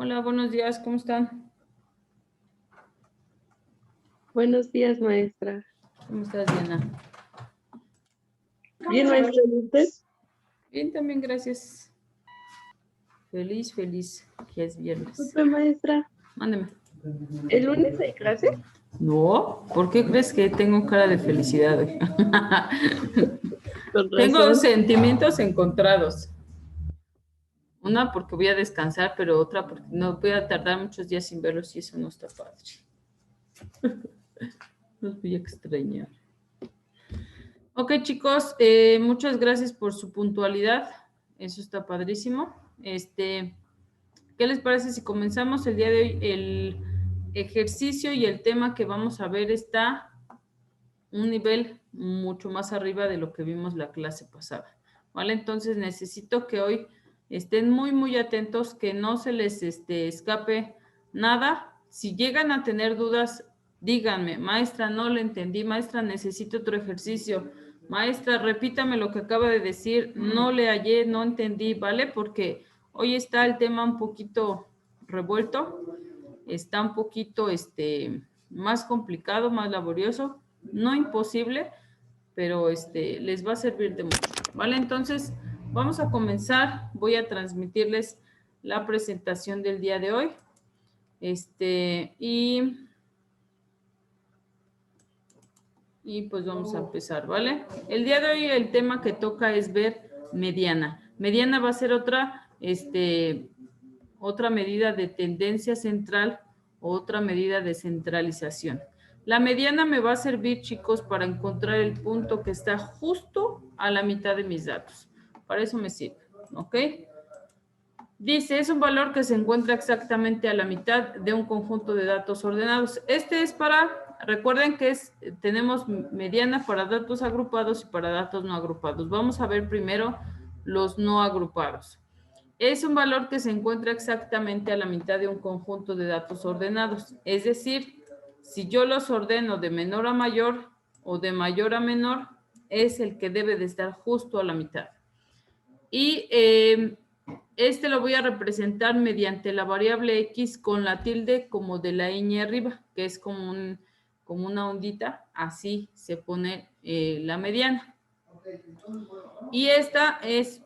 Hola, buenos días, ¿cómo están? Buenos días, maestra. ¿Cómo estás, Diana? Bien, maestra, ¿y usted? Bien, también, gracias. Feliz que es viernes. Disculpe, maestra. Mándeme. ¿El lunes hay clase? No, ¿por qué crees que tengo cara de felicidad hoy? Con Tengo razón. sentimientos encontrados. Una porque voy a descansar, pero otra porque no voy a tardar muchos días sin verlos y eso no está padre. Los voy a extrañar. Ok, chicos, muchas gracias por su puntualidad. Eso está padrísimo. ¿Qué les parece si comenzamos el día de hoy? El ejercicio y el tema que vamos a ver está un nivel mucho más arriba de lo que vimos la clase pasada, ¿vale? Entonces necesito que hoy estén muy atentos, que no se les escape nada. Si llegan a tener dudas, díganme, maestra, no le entendí, maestra, necesito otro ejercicio, maestra, repítame lo que acaba de decir, no le hallé, no entendí, ¿vale? Porque hoy está el tema un poquito revuelto, está un poquito más complicado, más laborioso, no imposible, pero les va a servir de mucho, ¿vale? Entonces, vamos a comenzar. Voy a transmitirles la presentación del día de hoy. Y pues vamos a empezar, ¿vale? El día de hoy el tema que toca es ver mediana. Mediana va a ser otra medida de tendencia central o otra medida de centralización. La mediana me va a servir, chicos, para encontrar el punto que está justo a la mitad de mis datos. Para eso me sirve, ¿ok? Dice, es un valor que se encuentra exactamente a la mitad de un conjunto de datos ordenados. Este es para, recuerden que tenemos mediana para datos agrupados y para datos no agrupados. Vamos a ver primero los no agrupados. Es un valor que se encuentra exactamente a la mitad de un conjunto de datos ordenados. Es decir, si yo los ordeno de menor a mayor o de mayor a menor, es el que debe de estar justo a la mitad. Y lo voy a representar mediante la variable x con la tilde como de la ñ arriba, que es como una ondita, así se pone la mediana. Y esta es,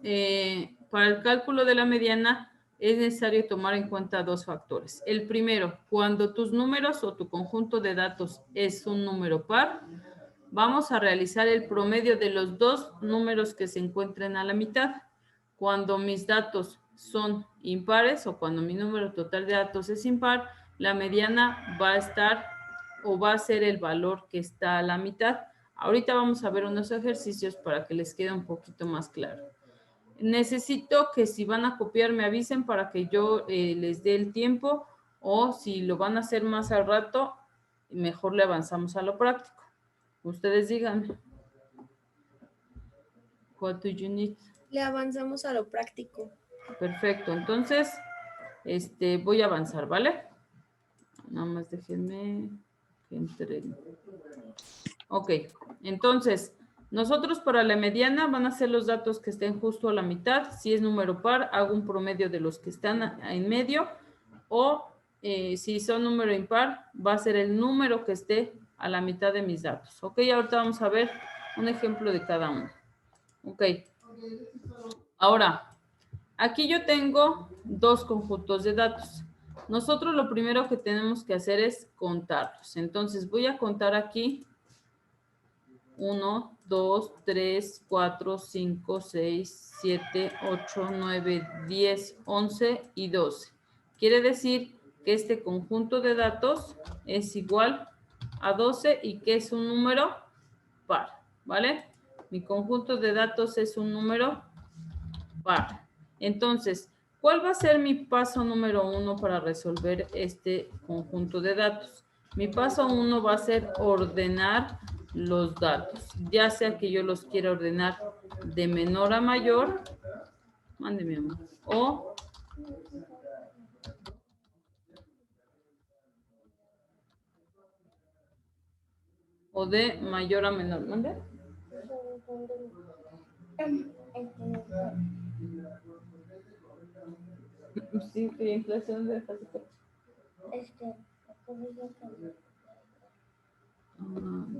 para el cálculo de la mediana, es necesario tomar en cuenta dos factores. El primero, cuando tus números o tu conjunto de datos es un número par, vamos a realizar el promedio de los dos números que se encuentren a la mitad. Cuando mis datos son impares o cuando mi número total de datos es impar, la mediana va a estar o va a ser el valor que está a la mitad. Ahorita vamos a ver unos ejercicios para que les quede un poquito más claro. Necesito que si van a copiar me avisen para que yo les dé el tiempo, o si lo van a hacer más al rato, mejor le avanzamos a lo práctico. Ustedes díganme. What do you need? Le avanzamos a lo práctico. Perfecto, entonces voy a avanzar, ¿vale? Nada más déjenme que entre. Ok, entonces, nosotros para la mediana van a ser los datos que estén justo a la mitad. Si es número par, hago un promedio de los que están en medio, o si son número impar, va a ser el número que esté a la mitad de mis datos. Ok, ahorita vamos a ver un ejemplo de cada uno. Ok, ahora, aquí yo tengo dos conjuntos de datos. Nosotros lo primero que tenemos que hacer es contarlos. Entonces voy a contar aquí 1, 2, 3, 4, 5, 6, 7, 8, 9, 10, 11 y 12. Quiere decir que este conjunto de datos es igual a 12 y que es un número par, ¿vale? Mi conjunto de datos es un número par. Entonces, ¿cuál va a ser mi paso número 1 para resolver este conjunto de datos? Mi paso 1 va a ser ordenar los datos, ya sea que yo los quiera ordenar de menor a mayor, mándeme amor, o de mayor a menor, ¿mande? Sí, que inflación de fase 4.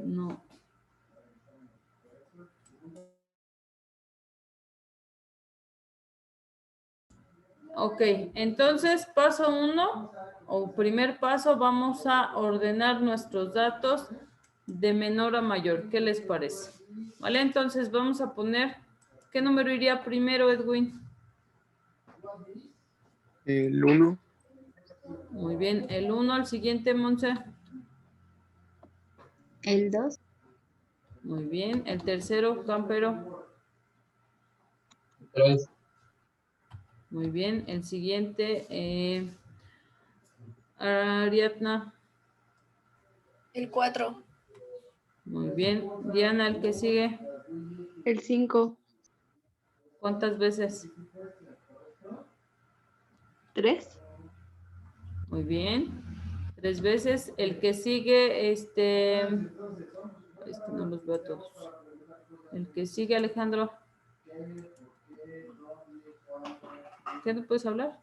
No. Ok, entonces paso 1 o primer paso, vamos a ordenar nuestros datos de menor a mayor. ¿Qué les parece? Vale, entonces vamos a poner, ¿qué número iría primero, Edwin? El 1. Muy bien, el 1 al siguiente, Monse. El 2. Muy bien, el tercero, Campero. 3. Muy bien, el siguiente, Ariadna. El 4. Muy bien, Diana, el que sigue. El 5. ¿Cuántas veces? 3. Muy bien. 3 veces. El que sigue, no los veo a todos. El que sigue, Alejandro. ¿Qué no puedes hablar?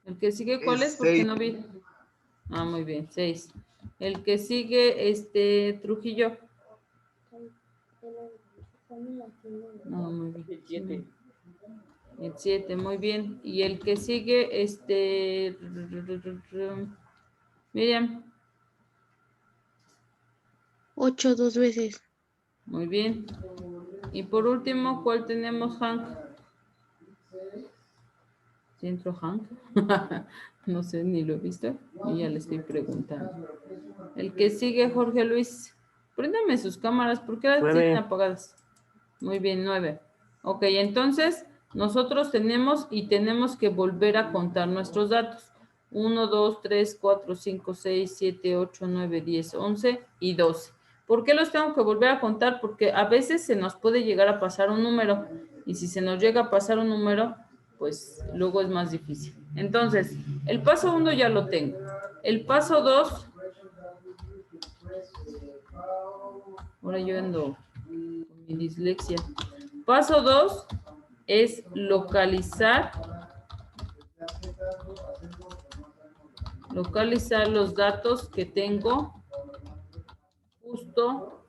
El que sigue, ¿cuál es? Porque no vi. Ah, muy bien, 6. El que sigue, Trujillo. No, muy bien. El 7. El 7, muy bien. Y el que sigue, Miriam. 8 2 veces. Muy bien. Y por último, ¿cuál tenemos, Hank? ¿Sí entró Hank? No sé, ni lo he visto. Y ya le estoy preguntando. El que sigue, Jorge Luis. Préndame sus cámaras, ¿por qué las 9. tienen apagadas? Muy bien, 9. Ok, entonces nosotros tenemos que volver a contar nuestros datos. 1, 2, 3, 4, 5, 6, 7, 8, 9, 10, 11 y 12. ¿Por qué los tengo que volver a contar? Porque a veces se nos puede llegar a pasar un número. Y si se nos llega a pasar un número, pues luego es más difícil. Entonces, el paso 1 ya lo tengo. El paso 2... Ahora yo ando con mi dislexia. Paso 2 es localizar los datos que tengo justo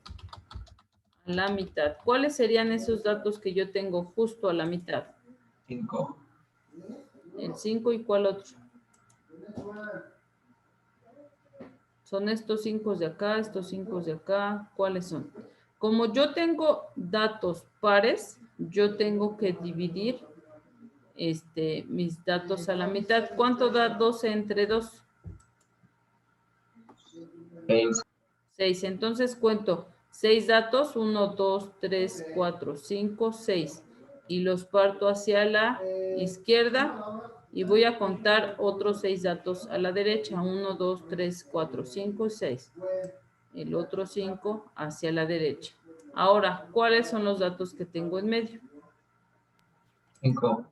a la mitad. ¿Cuáles serían esos datos que yo tengo justo a la mitad? 5. El 5 y ¿cuál otro? Son estos 5 de acá, estos 5 de acá. ¿Cuáles son? Como yo tengo datos pares, yo tengo que dividir mis datos a la mitad. ¿Cuánto da 12 entre 2? 6. 6. Entonces cuento 6 datos, 1, 2, 3, 4, 5, 6. Y los parto hacia la izquierda y voy a contar otros 6 datos a la derecha. 1, 2, 3, 4, 5, 6. El otro 5 hacia la derecha. Ahora, ¿cuáles son los datos que tengo en medio? 5.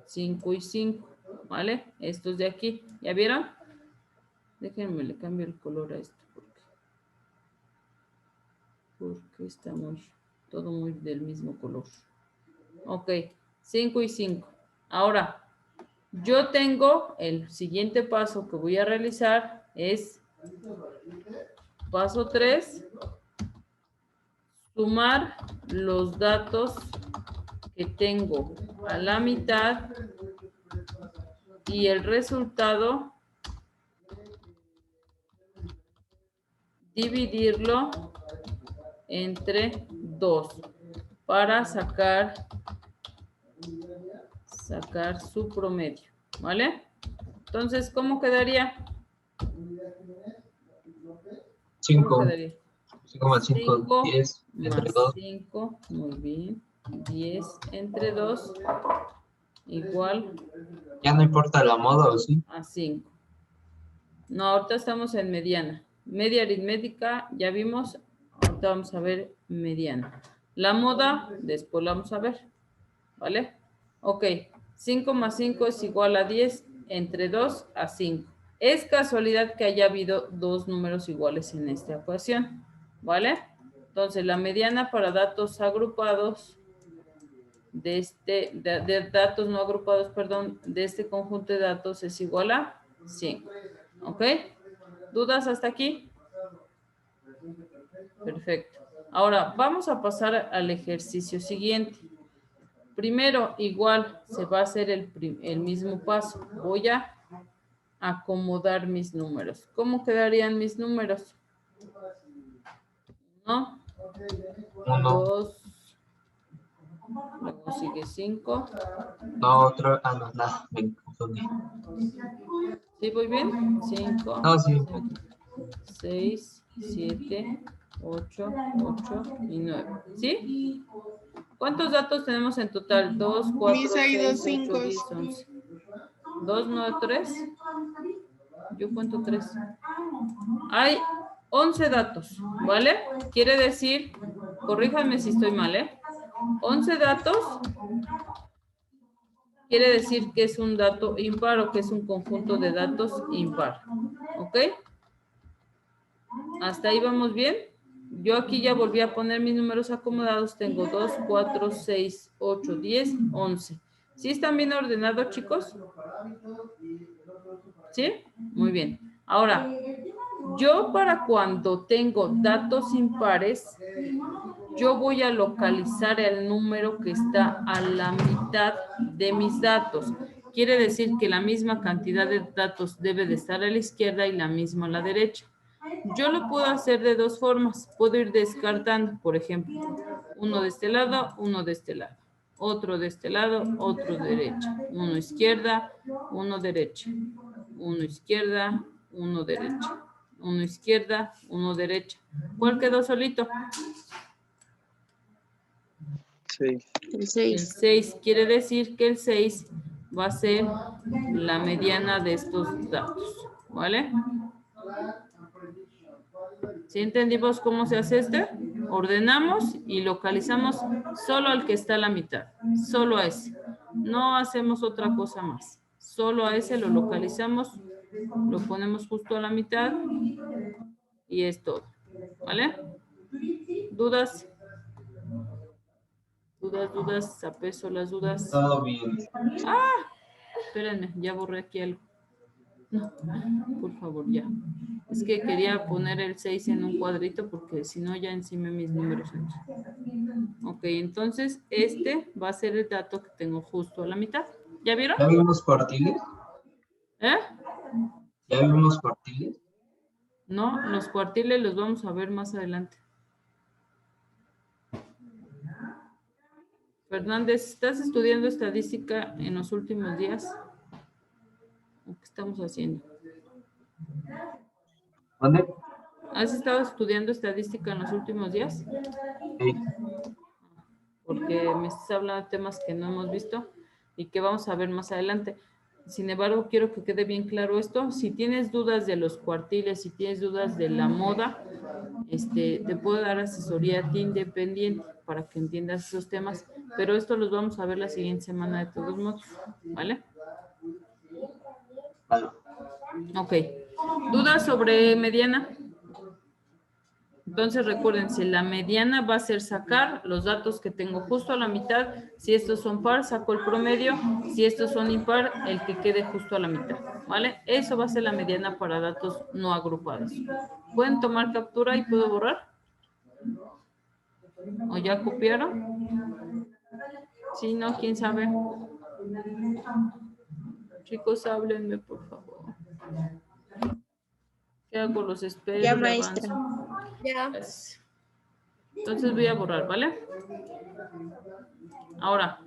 5 y 5, ¿vale? Estos de aquí, ¿ya vieron? Déjenme, le cambio el color a esto, porque está todo muy del mismo color. Ok, 5 y 5. Ahora, yo tengo el siguiente paso que voy a realizar es paso 3, sumar los datos que tengo a la mitad y el resultado dividirlo entre 2 para sacar su promedio, ¿vale? Entonces, ¿cómo quedaría? 5. Quedaría 5 más 5, 5 10. Entre más 2. 5, muy bien, 10 entre 2 igual Ya no importa la moda, ¿o sí? a 5. No, ahorita estamos en mediana. Media aritmética, ya vimos. Ahorita vamos a ver mediana. La moda, después la vamos a ver. ¿Vale? Ok. 5 más 5 es igual a 10, entre 2 a 5. Es casualidad que haya habido dos números iguales en esta ecuación. ¿Vale? Entonces, la mediana para datos agrupados de datos no agrupados, perdón, de este conjunto de datos es igual a 5. ¿Ok? ¿Dudas hasta aquí? Perfecto. Ahora, vamos a pasar al ejercicio siguiente. Primero, igual, se va a hacer el mismo paso. Voy a acomodar mis números. ¿Cómo quedarían mis números? 1, 1. 2, luego sigue 5. No, otro. Ah, no, nada. Me confundí. ¿Sí voy bien? 5, No, sí. 6, 7, 8, 8 y 9. ¿Sí? ¿Cuántos datos tenemos en total? 2, 4, Misa y 6, dos 8, cinco. 10, 11. 2, 9, 3. Yo cuento 3. Hay 11 datos, ¿vale? Quiere decir, corríjanme si estoy mal, ¿eh? 11 datos quiere decir que es un dato impar o que es un conjunto de datos impar. ¿Ok? ¿Hasta ahí vamos bien? Yo aquí ya volví a poner mis números acomodados. Tengo 2, 4, 6, 8, 10, 11. ¿Sí están bien ordenados, chicos? ¿Sí? Muy bien. Ahora, yo para cuando tengo datos impares, yo voy a localizar el número que está a la mitad de mis datos. Quiere decir que la misma cantidad de datos debe de estar a la izquierda y la misma a la derecha. Yo lo puedo hacer de dos formas. Puedo ir descartando, por ejemplo, uno de este lado, uno de este lado. Otro de este lado, otro de derecha. Uno izquierda, uno derecha. Uno izquierda, uno derecha. Uno izquierda, uno derecha. ¿Cuál quedó solito? El El 6. 6 quiere decir que el 6 va a ser la mediana de estos datos, ¿vale? ¿Sí entendimos cómo se hace este? Ordenamos y localizamos solo al que está a la mitad, solo a ese. No hacemos otra cosa más. Solo a ese lo localizamos, lo ponemos justo a la mitad y es todo, ¿vale? ¿Dudas? ¿Dudas? ¿Apeso las dudas? Todo bien. Espérenme, ya borré aquí algo. No, por favor, ya. Es que quería poner el 6 en un cuadrito porque si no ya encima mis números aquí. Ok, entonces este va a ser el dato que tengo justo a la mitad. ¿Ya vieron? ¿Ya vimos cuartiles? ¿Eh? ¿Ya vimos cuartiles? No, los cuartiles los vamos a ver más adelante. Fernández, ¿estás estudiando estadística en los últimos días? ¿O qué estamos haciendo? ¿Dónde? ¿Has estado estudiando estadística en los últimos días? Sí. Porque me estás hablando de temas que no hemos visto y que vamos a ver más adelante. Sin embargo, quiero que quede bien claro esto. Si tienes dudas de los cuartiles, si tienes dudas de la moda, te puedo dar asesoría a ti independiente para que entiendas esos temas, pero esto los vamos a ver la siguiente semana de todos modos, ¿vale? Vale. Ok. ¿Dudas sobre mediana? Entonces recuérdense, la mediana va a ser sacar los datos que tengo justo a la mitad. Si estos son par, saco el promedio. Si estos son impar, el que quede justo a la mitad, ¿vale? Eso va a ser la mediana para datos no agrupados. ¿Pueden tomar captura y puedo borrar? ¿O ya copiaron? Si no, ¿quién sabe? Chicos, háblenme, por favor. ¿Qué hago? Los espero, Ya, le maestra. avanzo. Ya. Gracias. Entonces voy a borrar, ¿vale? Ahora,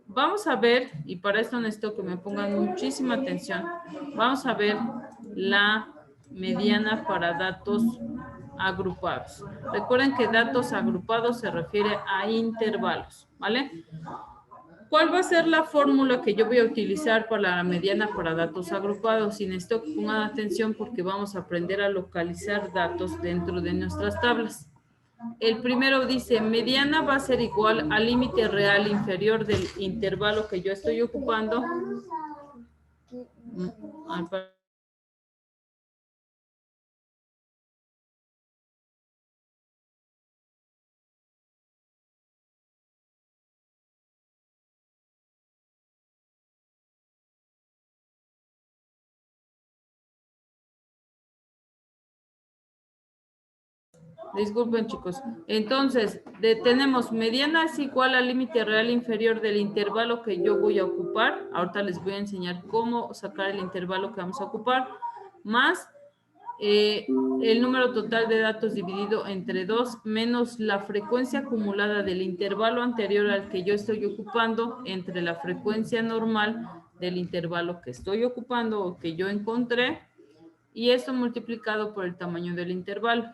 vamos a ver, y para esto necesito que me pongan muchísima atención, vamos a ver la mediana para datos agrupados. Recuerden que datos agrupados se refiere a intervalos, ¿vale? ¿Cuál va a ser la fórmula que yo voy a utilizar para la mediana para datos agrupados? Y necesito que pongan atención porque vamos a aprender a localizar datos dentro de nuestras tablas. El primero dice, mediana va a ser igual al límite real inferior del intervalo que yo estoy ocupando. Disculpen, chicos. Entonces, tenemos mediana es igual al límite real inferior del intervalo que yo voy a ocupar. Ahorita les voy a enseñar cómo sacar el intervalo que vamos a ocupar, más el número total de datos dividido entre 2 menos la frecuencia acumulada del intervalo anterior al que yo estoy ocupando entre la frecuencia normal del intervalo que estoy ocupando o que yo encontré, y esto multiplicado por el tamaño del intervalo,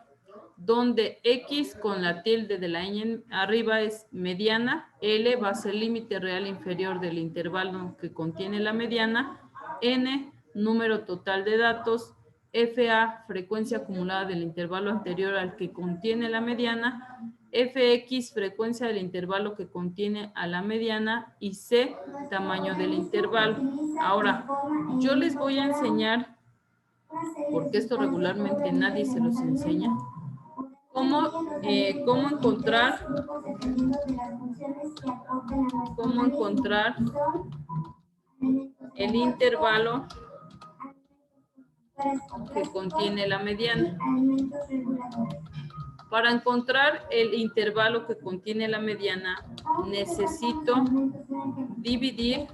donde X con la tilde de la ñ arriba es mediana, L va a ser límite real inferior del intervalo que contiene la mediana, N número total de datos, FA frecuencia acumulada del intervalo anterior al que contiene la mediana, FX frecuencia del intervalo que contiene a la mediana y C tamaño del intervalo. Ahora, yo les voy a enseñar, porque esto regularmente nadie se los enseña, cómo encontrar el intervalo que contiene la mediana. Para encontrar el intervalo que contiene la mediana, necesito dividir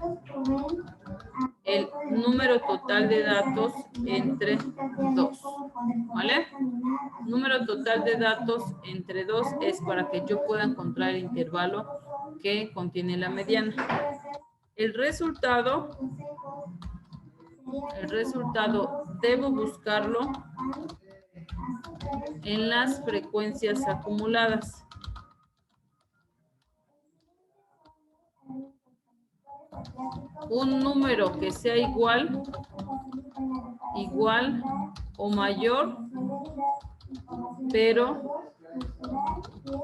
el número total de datos entre 2, ¿vale? Número total de datos entre 2 es para que yo pueda encontrar el intervalo que contiene la mediana. El resultado debo buscarlo en las frecuencias acumuladas. Un número que sea igual o mayor, pero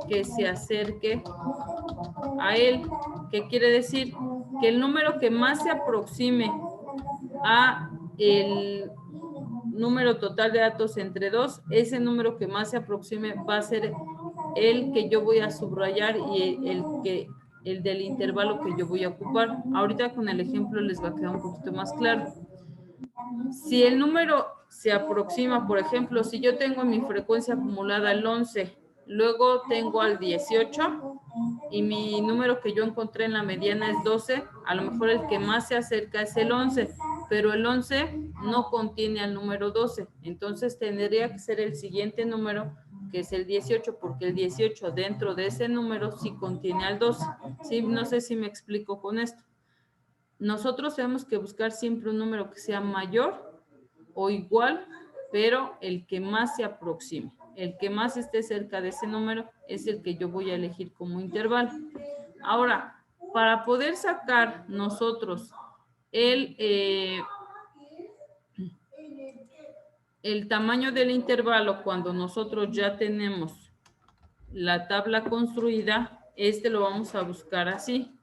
que se acerque a él. ¿Qué quiere decir? Que el número que más se aproxime a el número total de datos entre 2, ese número que más se aproxime va a ser el que yo voy a subrayar y el del intervalo que yo voy a ocupar. Ahorita con el ejemplo les va a quedar un poquito más claro. Si el número se aproxima, por ejemplo, si yo tengo en mi frecuencia acumulada el 11, luego tengo al 18 y mi número que yo encontré en la mediana es 12, a lo mejor el que más se acerca es el 11, pero el 11 no contiene al número 12, entonces tendría que ser el siguiente número, que es el 18, porque el 18 dentro de ese número sí contiene al 12. ¿Sí? No sé si me explico con esto. Nosotros tenemos que buscar siempre un número que sea mayor o igual, pero el que más se aproxime. El que más esté cerca de ese número es el que yo voy a elegir como intervalo. Ahora, para poder sacar nosotros el tamaño del intervalo, cuando nosotros ya tenemos la tabla construida, lo vamos a buscar así.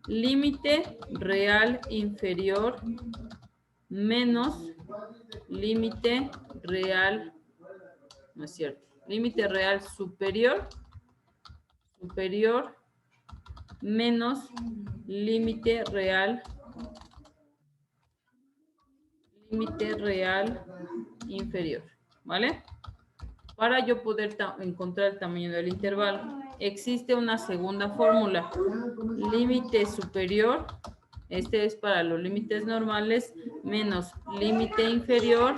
Límite real inferior menos límite real, no es cierto, límite real superior menos límite real inferior, ¿vale? Para yo poder encontrar el tamaño del intervalo, existe una segunda fórmula. Límite superior, este es para los límites normales, menos límite inferior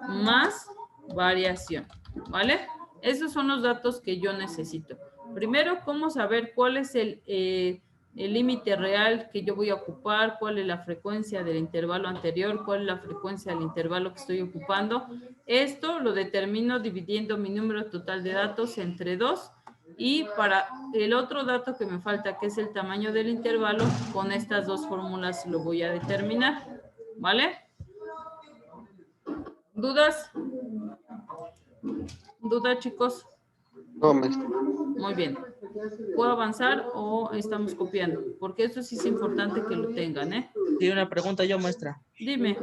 más variación, ¿vale? Esos son los datos que yo necesito. Primero, ¿cómo saber cuál es el límite real que yo voy a ocupar? ¿Cuál es la frecuencia del intervalo anterior? ¿Cuál es la frecuencia del intervalo que estoy ocupando? Esto lo determino dividiendo mi número total de datos entre 2. Y para el otro dato que me falta, que es el tamaño del intervalo, con estas dos fórmulas lo voy a determinar, ¿vale? ¿Dudas? ¿Dudas, chicos? No, maestra. Muy bien. ¿Puedo avanzar o estamos copiando? Porque eso sí es importante que lo tengan, ¿eh? Tiene una pregunta yo, maestra. Dime.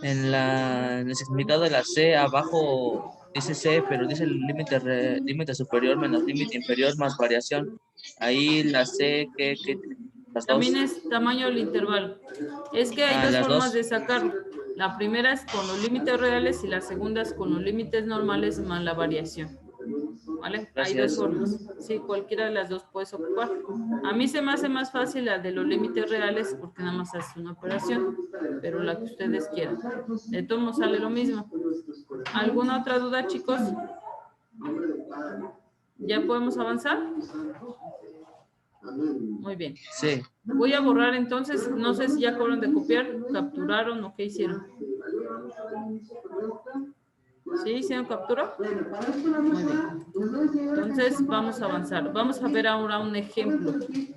En el significado de la C, abajo dice C, pero dice el límite superior menos límite inferior más variación. Ahí la C, las También dos. es tamaño del intervalo. Es que hay dos las formas dos. de sacarlo. La primera es con los límites reales y la segunda es con los límites normales más la variación. ¿Vale? Hay dos Gracias. formas. Sí, cualquiera de las dos puedes ocupar. A mí se me hace más fácil la de los límites reales porque nada más hace una operación, pero la que ustedes quieran. De todos modos sale lo mismo. ¿Alguna otra duda, chicos? ¿Ya podemos avanzar? Muy bien. Sí. Voy a borrar entonces, no sé si ya acabaron de copiar, capturaron o qué hicieron. ¿Sí hicieron captura? Muy bien. Entonces vamos a avanzar. Vamos a ver ahora un ejemplo.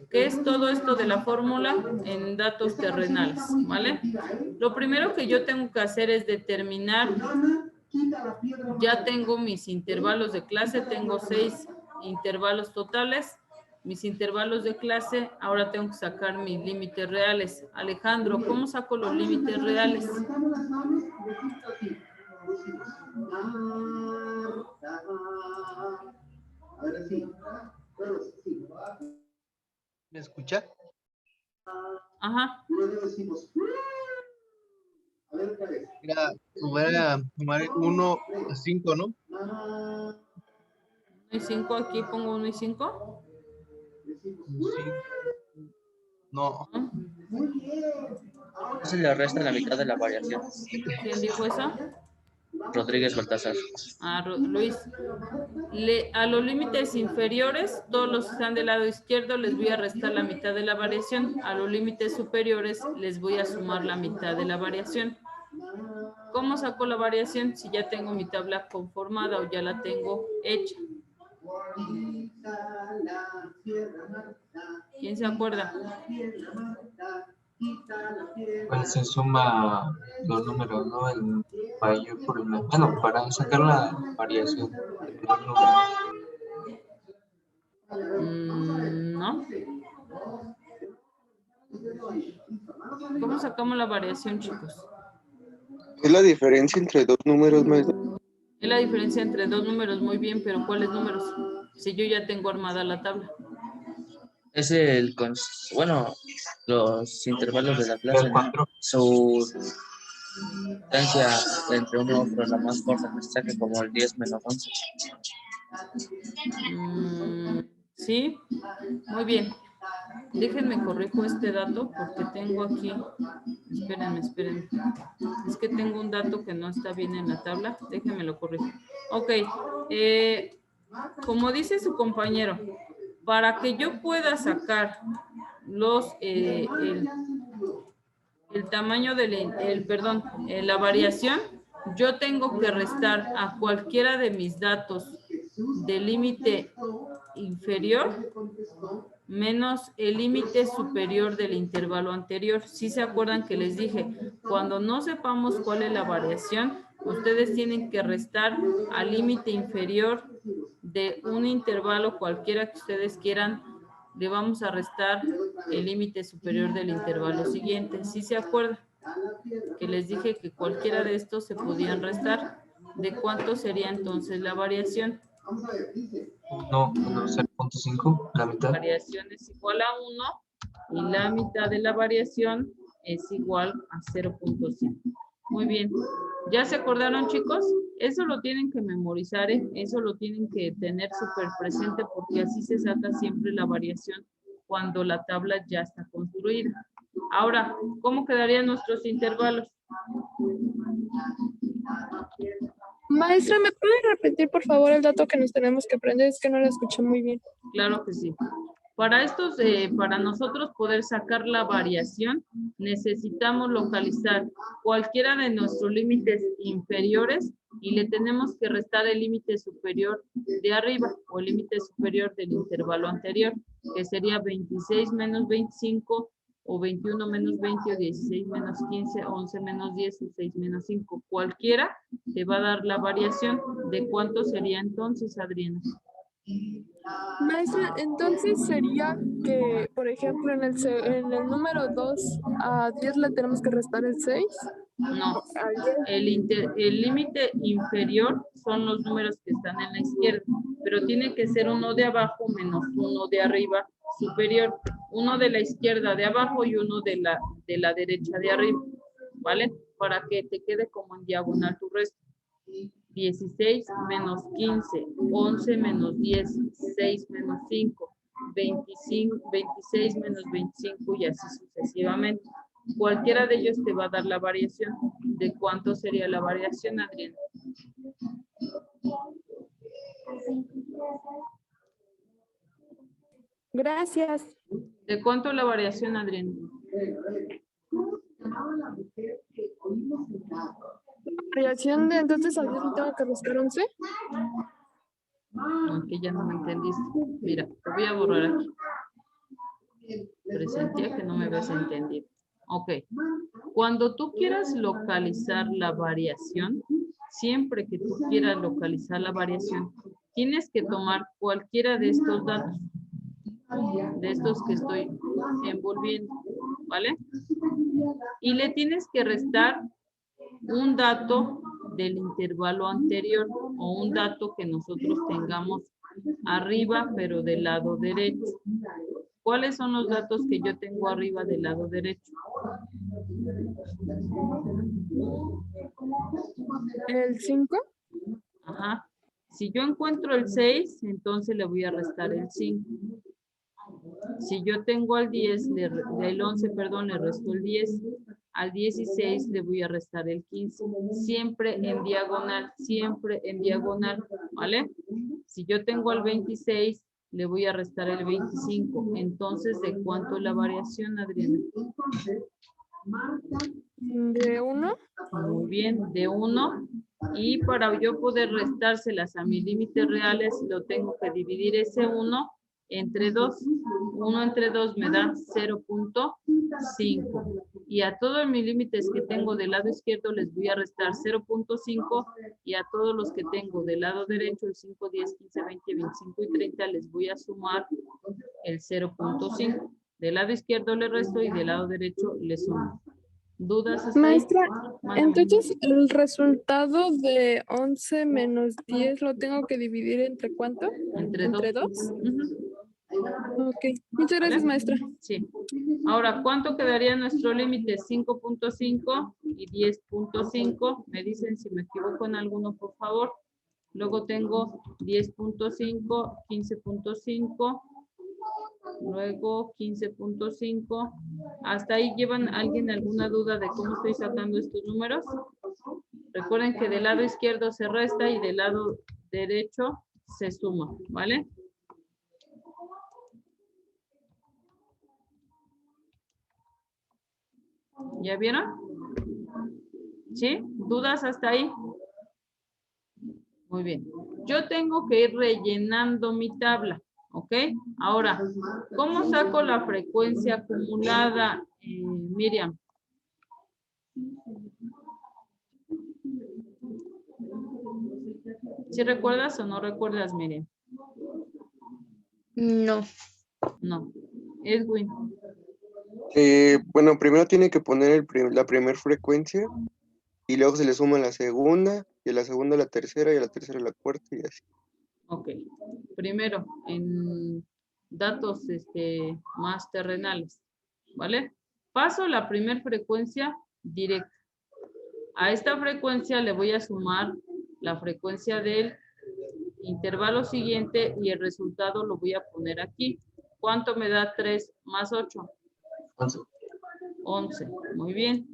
¿Qué es todo esto de la fórmula en datos terrenales? ¿Vale? Lo primero que yo tengo que hacer es determinar, ya tengo mis intervalos de clase, tengo 6 intervalos totales. Mis intervalos de clase, ahora tengo que sacar mis límites reales. Alejandro, ¿cómo saco los límites reales? ¿Me escucha? Ajá. Era sumar 1 a 5, ¿no? 1 y 5, aquí pongo 1 y 5. No. Se le resta la mitad de la variación. ¿Quién dijo eso? Rodríguez Baltasar. Luis. A los límites inferiores, todos los que están del lado izquierdo, les voy a restar la mitad de la variación. A los límites superiores, les voy a sumar la mitad de la variación. ¿Cómo saco la variación? Si ya tengo mi tabla conformada o ya la tengo hecha. ¿Quién se acuerda? Pues se suma los números, ¿no? El mayor por el menor. Bueno, para sacar la variación del primer número. No. ¿Cómo sacamos la variación, chicos? Es la diferencia entre dos números, maestra. Es la diferencia entre dos números, muy bien, pero ¿cuáles números? Si yo ya tengo armada la tabla. Es bueno, los intervalos de la clase, ¿no? Su distancia entre uno y otro, la más corta, me saca como el 10 menos 11. Sí, muy bien. Déjenme corrijo este dato porque tengo aquí, espérenme. Es que tengo un dato que no está bien en la tabla. Déjenme lo corrijo. Ok, como dice su compañero, para que yo pueda sacar el tamaño la variación, yo tengo que restar a cualquiera de mis datos del límite inferior menos el límite superior del intervalo anterior. ¿Sí se acuerdan que les dije? Cuando no sepamos cuál es la variación, ustedes tienen que restar al límite inferior de un intervalo cualquiera que ustedes quieran, le vamos a restar el límite superior del intervalo siguiente. ¿Sí se acuerdan? Que les dije que cualquiera de estos se podían restar. ¿De cuánto sería entonces la variación? 0.5, la mitad. La variación es igual a 1 y la mitad de la variación es igual a 0.5. Muy bien. ¿Ya se acordaron, chicos? Eso lo tienen que memorizar, ¿eh? Eso lo tienen que tener súper presente porque así se saca siempre la variación cuando la tabla ya está construida. Ahora, ¿cómo quedarían nuestros intervalos? Maestra, ¿me puede repetir por favor el dato que nos tenemos que aprender? Es que no lo escuché muy bien. Claro que sí. Para nosotros poder sacar la variación, necesitamos localizar cualquiera de nuestros límites inferiores y le tenemos que restar el límite superior de arriba o el límite superior del intervalo anterior, que sería 26 menos 25 o 21 menos 20 o 16 menos 15, 11 menos 10 o 6 menos 5. Cualquiera te va a dar la variación. ¿De cuánto sería entonces, Adriana? Maestra, entonces sería que, por ejemplo, en el número 2 a 10 le tenemos que restar el 6. No, el límite inferior son los números que están en la izquierda, pero tiene que ser uno de abajo menos uno de arriba superior, uno de la izquierda de abajo y uno de la derecha de arriba, ¿vale? para que te quede como en diagonal tu resto. 16 menos 15, 11 menos 10, 6 menos 5, 25, 26 menos 25 y así sucesivamente. Cualquiera de ellos te va a dar la variación. ¿De cuánto sería la variación, Adriana? Gracias. ¿De cuánto la variación, Adriana? Variación de entonces a 10 le tengo que restar 11. Aunque ya no me entendiste. Mira, te voy a borrar aquí. Presentía que no me habías entendido. Ok. Cuando tú quieras localizar la variación, siempre que tú quieras localizar la variación, tienes que tomar cualquiera de estos datos. De estos que estoy envolviendo. ¿Vale? Y le tienes que restar un dato del intervalo anterior o un dato que nosotros tengamos arriba, pero del lado derecho. ¿Cuáles son los datos que yo tengo arriba del lado derecho? El 5. Ajá. Si yo encuentro el 6, entonces le voy a restar el 5. Si yo tengo al 10, del 11, perdón, le resto el 10. Al 16 le voy a restar el 15. Siempre en diagonal, ¿vale? Si yo tengo al 26, le voy a restar el 25. Entonces, ¿de cuánto es la variación, Adriana? De 1. Muy bien, de 1. Y para yo poder restárselas a mis límites reales, lo tengo que dividir ese 1 entre 2. 1 entre 2 me da 0.5. Y a todos mis límites que tengo del lado izquierdo les voy a restar 0.5. Y a todos los que tengo del lado derecho, el 5, 10, 15, 20, 25 y 30, les voy a sumar el 0.5. Del lado izquierdo le resto y del lado derecho le sumo. ¿Dudas hasta ahí? Maestra, Mándame. entonces el resultado de 11 menos 10 lo tengo que dividir entre ¿cuánto? Entre 2. Ok, muchas gracias, maestra. Sí. Ahora, ¿cuánto quedaría nuestro límite? 5.5 y 10.5. Me dicen si me equivoco en alguno, por favor. Luego tengo 10.5, 15.5. Luego 15.5. ¿Hasta ahí llevan alguien alguna duda de cómo estoy sacando estos números? Recuerden que del lado izquierdo se resta y del lado derecho se suma, ¿vale? ¿Ya vieron? ¿Sí? ¿Dudas hasta ahí? Muy bien. Yo tengo que ir rellenando mi tabla, ¿ok? Ahora, ¿cómo saco la frecuencia acumulada, Miriam? ¿Sí recuerdas o no recuerdas, Miriam? No. No. Edwin. Bueno, primero tiene que poner la primera frecuencia y luego se le suma la segunda, y a la segunda la tercera, y a la tercera la cuarta, y así. Ok. Primero, en datos más terrenales, ¿vale? Paso la primera frecuencia directa. A esta frecuencia le voy a sumar la frecuencia del intervalo siguiente y el resultado lo voy a poner aquí. ¿Cuánto me da 3 más 8? 11. 11. Muy bien.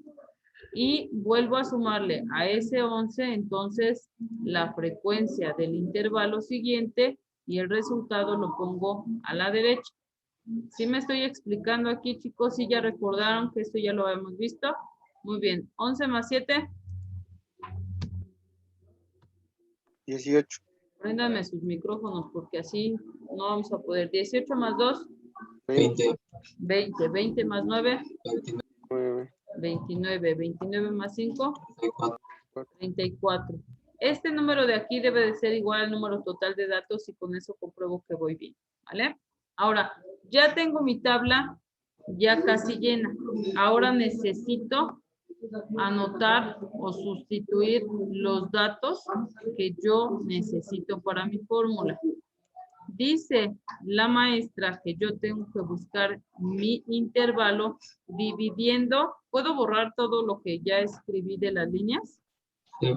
Y vuelvo a sumarle a ese 11, entonces, la frecuencia del intervalo siguiente y el resultado lo pongo a la derecha. ¿Sí me estoy explicando aquí, chicos? ¿Sí ya recordaron que esto ya lo habíamos visto? Muy bien. 11 más 7. 18. Préndanme sus micrófonos porque así no vamos a poder. 18 más 2. 20. 20. 20 más 9. 9. 29. 29 más 5. 34. 34. Este número de aquí debe de ser igual al número total de datos y con eso compruebo que voy bien, ¿vale? Ahora, ya tengo mi tabla ya casi llena. Ahora necesito anotar o sustituir los datos que yo necesito para mi fórmula. Dice la maestra que yo tengo que buscar mi intervalo dividiendo. ¿Puedo borrar todo lo que ya escribí de las líneas? Sí.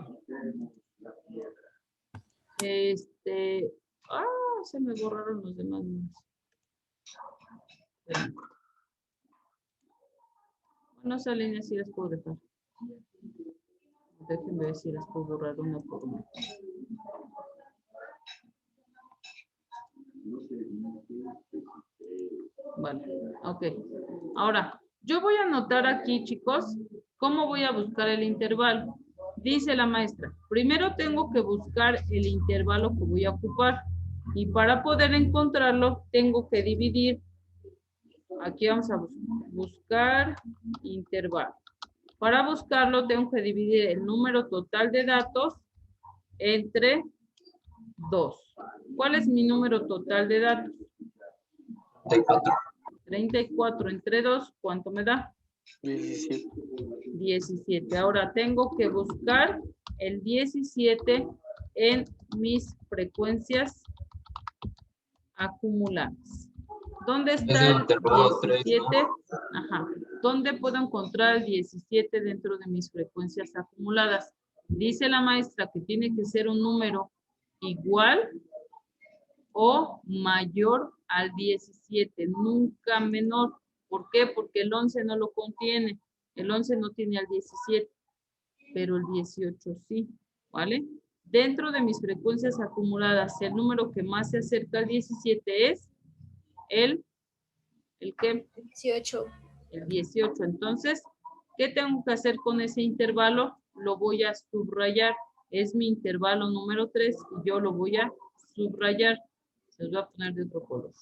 Se me borraron los demás. Bueno, esas líneas sí las puedo dejar. Déjenme ver si las puedo borrar una por una. Vale, ok. Ahora, yo voy a anotar aquí, chicos, cómo voy a buscar el intervalo. Dice la maestra, primero tengo que buscar el intervalo que voy a ocupar. Y para poder encontrarlo, tengo que dividir. Aquí vamos a buscar intervalo. Para buscarlo, tengo que dividir el número total de datos entre 2. ¿Cuál es mi número total de datos? 34. 34 entre 2, ¿cuánto me da? 17. 17. Ahora tengo que buscar el 17 en mis frecuencias acumuladas. ¿Dónde está el 17? Ajá. ¿Dónde puedo encontrar el 17 dentro de mis frecuencias acumuladas? Dice la maestra que tiene que ser un número igual o mayor al 17, nunca menor. ¿Por qué? Porque el 11 no lo contiene. El 11 no tiene al 17, pero el 18 sí, ¿vale? Dentro de mis frecuencias acumuladas, el número que más se acerca al 17 es ¿el qué? 18. El 18. Entonces, ¿qué tengo que hacer con ese intervalo? Lo voy a subrayar. Es mi intervalo número 3 y yo lo voy a subrayar. Se los voy a poner de otro color.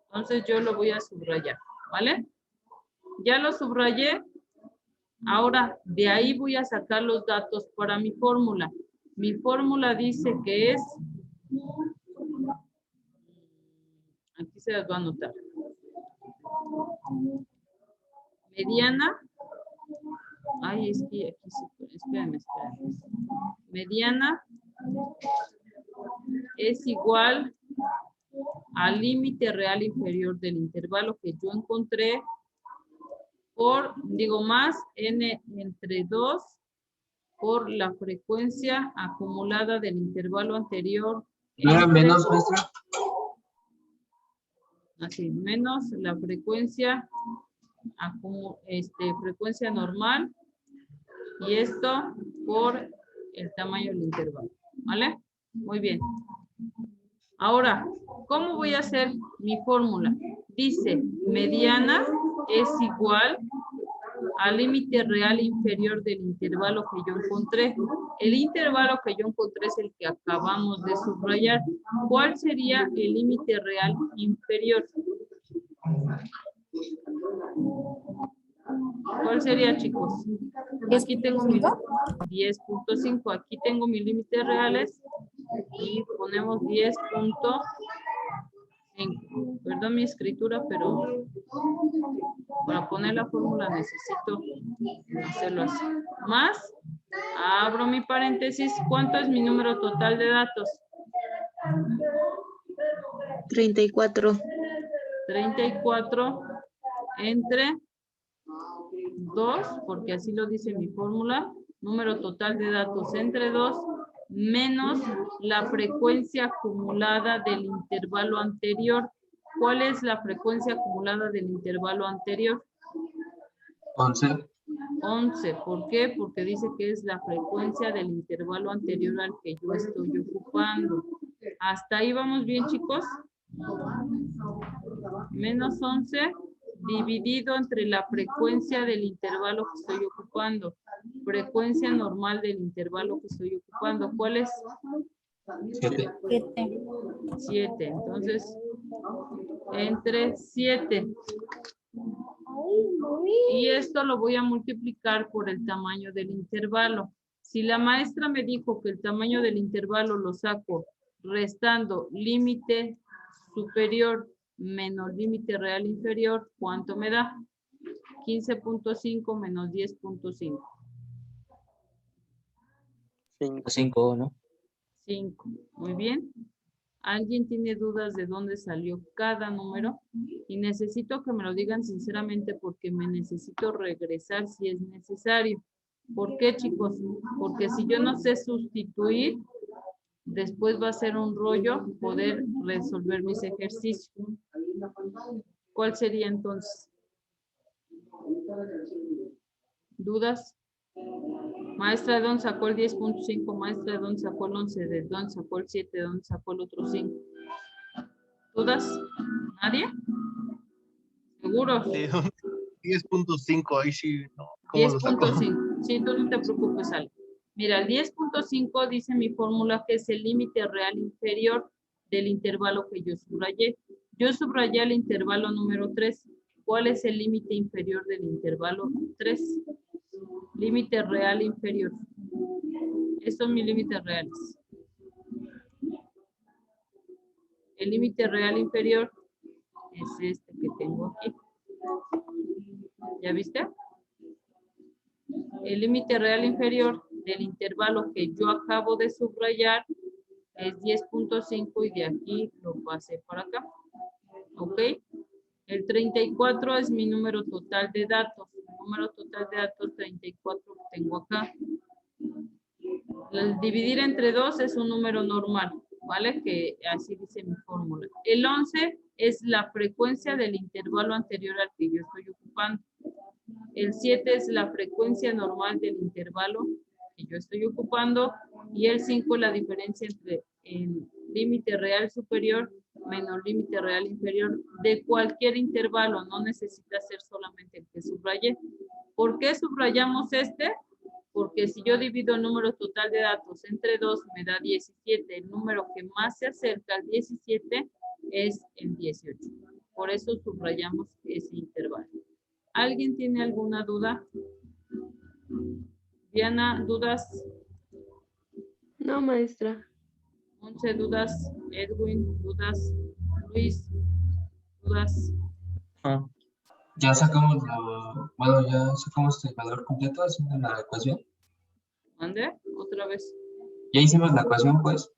Entonces, yo lo voy a subrayar, ¿vale? Ya lo subrayé. Ahora, de ahí voy a sacar los datos para mi fórmula. Mi fórmula dice que es... Aquí se las va a anotar. Mediana. Ay, es que aquí se... Espérenme. Mediana es igual al límite real inferior del intervalo que yo encontré por, digo más, n entre 2 por la frecuencia acumulada del intervalo anterior. ¿No era menos, maestra? Así, menos la frecuencia, frecuencia normal, y esto por el tamaño del intervalo, ¿vale? Muy bien. Ahora, ¿cómo voy a hacer mi fórmula? Dice, mediana es igual al límite real inferior del intervalo que yo encontré. El intervalo que yo encontré es el que acabamos de subrayar. ¿Cuál sería el límite real inferior? ¿Cuál sería, chicos? Aquí tengo mi 10.5. Aquí tengo mis límites reales y ponemos 10.5. Perdón mi escritura, pero para poner la fórmula necesito hacerlo así. Más, abro mi paréntesis. ¿Cuánto es mi número total de datos? 34. 34 entre 2, porque así lo dice mi fórmula. Número total de datos entre 2 menos la frecuencia acumulada del intervalo anterior. ¿Cuál es la frecuencia acumulada del intervalo anterior? 11. 11. ¿Por qué? Porque dice que es la frecuencia del intervalo anterior al que yo estoy ocupando. ¿Hasta ahí vamos bien, chicos? Menos 11 dividido entre la frecuencia del intervalo que estoy ocupando. Frecuencia normal del intervalo que estoy ocupando. ¿Cuál es? 7. 7. Entonces, entre 7. Y esto lo voy a multiplicar por el tamaño del intervalo. Si la maestra me dijo que el tamaño del intervalo lo saco restando límite superior menos límite real inferior, ¿cuánto me da? 15.5 menos 10.5. 5, ¿no? 5. Muy bien. ¿Alguien tiene dudas de dónde salió cada número? Y necesito que me lo digan sinceramente porque me necesito regresar si es necesario. ¿Por qué, chicos? Porque si yo no sé sustituir, después va a ser un rollo poder resolver mis ejercicios. ¿Cuál sería entonces? ¿Dudas? Maestra, ¿de dónde sacó el 10.5? Maestra, ¿de dónde sacó el 11? ¿De dónde sacó el 7? ¿De dónde sacó el otro 5? ¿Dudas? ¿Nadie? ¿Seguros? Sí, 10.5, ahí sí, no. ¿Cómo lo sacó? 10.5. Sí, tú no te preocupes, Ale. Mira, el 10.5 dice mi fórmula que es el límite real inferior del intervalo que yo subrayé. Yo subrayé el intervalo número 3. ¿Cuál es el límite inferior del intervalo 3? Límite real inferior. Estos son mis límites reales. El límite real inferior es este que tengo aquí. ¿Ya viste? El límite real inferior del intervalo que yo acabo de subrayar es 10.5 y de aquí lo pasé para acá. ¿Ok? El 34 es mi número total de datos. El número total de datos 34 lo tengo acá. El dividir entre 2 es un número normal, ¿vale? Que así dice mi fórmula. El 11 es la frecuencia del intervalo anterior al que yo estoy ocupando. El 7 es la frecuencia normal del intervalo que yo estoy ocupando. Y el 5 la diferencia entre el límite real superior menos límite real inferior de cualquier intervalo. No necesita ser solamente el que subrayé. ¿Por qué subrayamos este? Porque si yo divido el número total de datos entre 2 me da 17. El número que más se acerca al 17 es el 18. Por eso subrayamos ese intervalo. ¿Alguien tiene alguna duda? Diana, ¿dudas? No, maestra. 11 dudas. Edwin, ¿dudas? Luis, ¿dudas? Ah, ya sacamos ya sacamos el valor completo haciendo la ecuación. ¿Mande? Otra vez. Ya hicimos la ecuación, pues.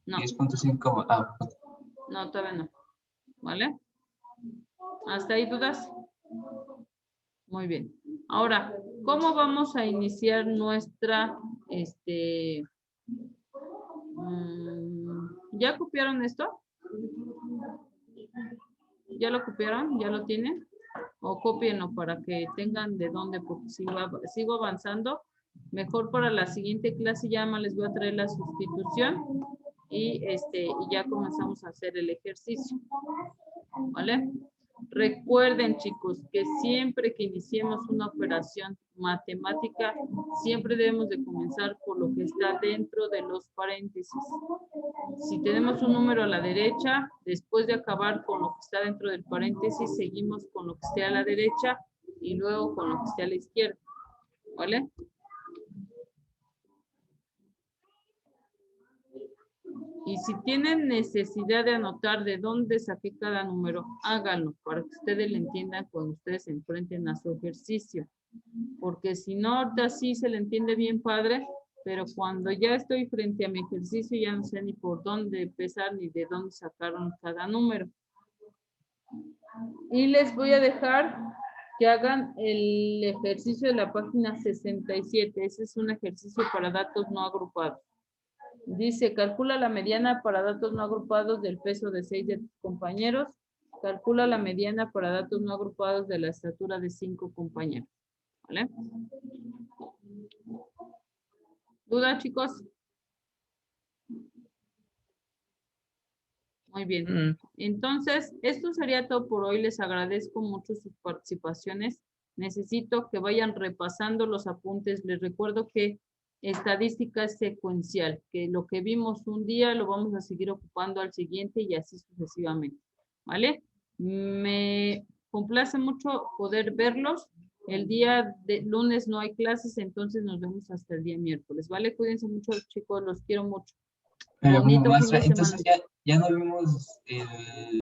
No, 10.5. no, todavía no. ¿Vale? ¿Hasta ahí dudas? Muy bien. Ahora, ¿cómo vamos a iniciar nuestra, ¿ya copiaron esto? ¿Ya lo copiaron? ¿Ya lo tienen? O cópienlo para que tengan de dónde, porque si sigo avanzando, mejor para la siguiente clase ya más les voy a traer la sustitución y ya comenzamos a hacer el ejercicio. ¿Vale? Recuerden, chicos, que siempre que iniciemos una operación matemática, siempre debemos de comenzar por lo que está dentro de los paréntesis. Si tenemos un número a la derecha, después de acabar con lo que está dentro del paréntesis, seguimos con lo que esté a la derecha y luego con lo que esté a la izquierda. ¿Vale? Y si tienen necesidad de anotar de dónde saqué cada número, háganlo para que ustedes le entiendan cuando ustedes se enfrenten a su ejercicio. Porque si no, ahorita sí se le entiende bien padre, pero cuando ya estoy frente a mi ejercicio ya no sé ni por dónde empezar ni de dónde sacaron cada número. Y les voy a dejar que hagan el ejercicio de la página 67. Ese es un ejercicio para datos no agrupados. Dice, calcula la mediana para datos no agrupados del peso de 6 de tus compañeros. Calcula la mediana para datos no agrupados de la estatura de 5 compañeros. ¿Vale? ¿Duda, chicos? Muy bien. Entonces, esto sería todo por hoy. Les agradezco mucho sus participaciones. Necesito que vayan repasando los apuntes. Les recuerdo que estadística es secuencial, que lo que vimos un día lo vamos a seguir ocupando al siguiente y así sucesivamente. ¿Vale? Me complace mucho poder verlos. El día de lunes no hay clases, entonces nos vemos hasta el día miércoles. ¿Vale? Cuídense mucho, chicos. Los quiero mucho. Bueno, Bonito fin de maestra, entonces semana. ya no vimos el